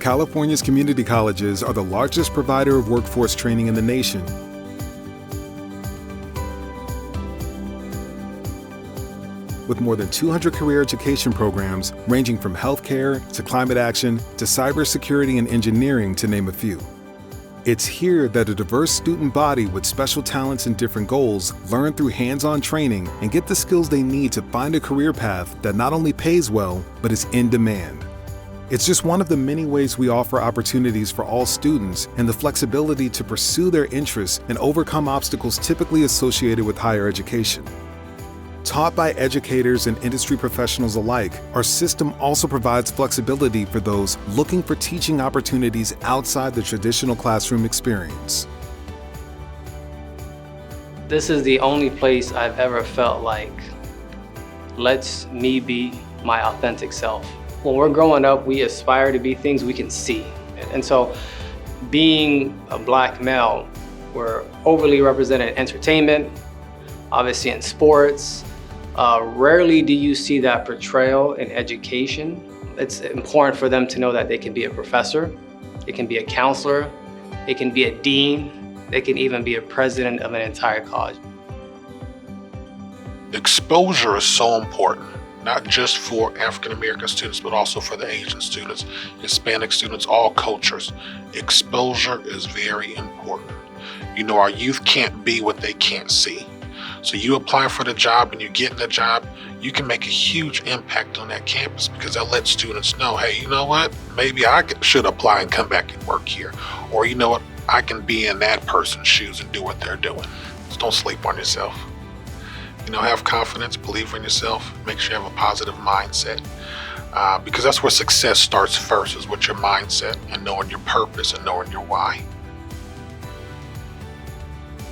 California's community colleges are the largest provider of workforce training in the nation. With more than 200 career education programs ranging from healthcare to climate action to cybersecurity and engineering, to name a few. It's here that a diverse student body with special talents and different goals learn through hands-on training and get the skills they need to find a career path that not only pays well, but is in demand. It's just one of the many ways we offer opportunities for all students and the flexibility to pursue their interests and overcome obstacles typically associated with higher education. Taught by educators and industry professionals alike, our system also provides flexibility for those looking for teaching opportunities outside the traditional classroom experience. This is the only place I've ever felt like lets me be my authentic self. When we're growing up, we aspire to be things we can see. And so being a Black male, we're overly represented in entertainment, obviously in sports. Rarely do you see that portrayal in education. It's important for them to know that they can be a professor, it can be a counselor, it can be a dean, they can even be a president of an entire college. Exposure is so important, not just for African American students, but also for the Asian students, Hispanic students, all cultures. Exposure is very important. You know, our youth can't be what they can't see. So you apply for the job and you get in the job, you can make a huge impact on that campus because that lets students know, hey, you know what? Maybe I should apply and come back and work here. Or you know what? I can be in that person's shoes and do what they're doing. Just don't sleep on yourself. You know, have confidence, believe in yourself, make sure you have a positive mindset. Because that's where success starts first, is with your mindset and knowing your purpose and knowing your why.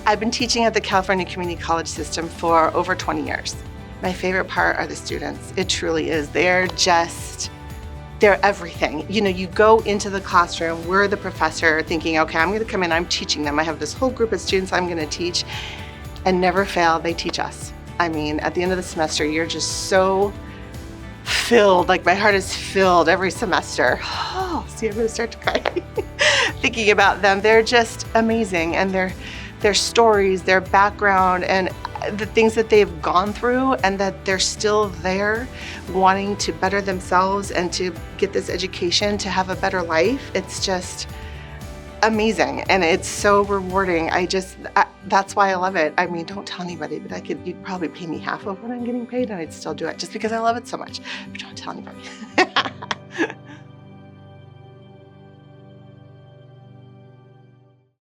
I've been teaching at the California Community College system for over 20 years. My favorite part are the students. It truly is. They're everything. You know, you go into the classroom, we're the professor thinking, okay, I'm gonna come in, I'm teaching them. I have this whole group of students I'm gonna teach, and never fail, they teach us. I mean, at the end of the semester, you're just so filled, like my heart is filled every semester. Oh, see, I'm gonna start to cry. Thinking about them, they're just amazing, and their stories, their background, and the things that they've gone through, and that they're still there wanting to better themselves and to get this education to have a better life. It's just amazing, and it's so rewarding. That's why I love it. I mean, don't tell anybody, but you'd probably pay me half of what I'm getting paid and I'd still do it just because I love it so much. But don't tell anybody.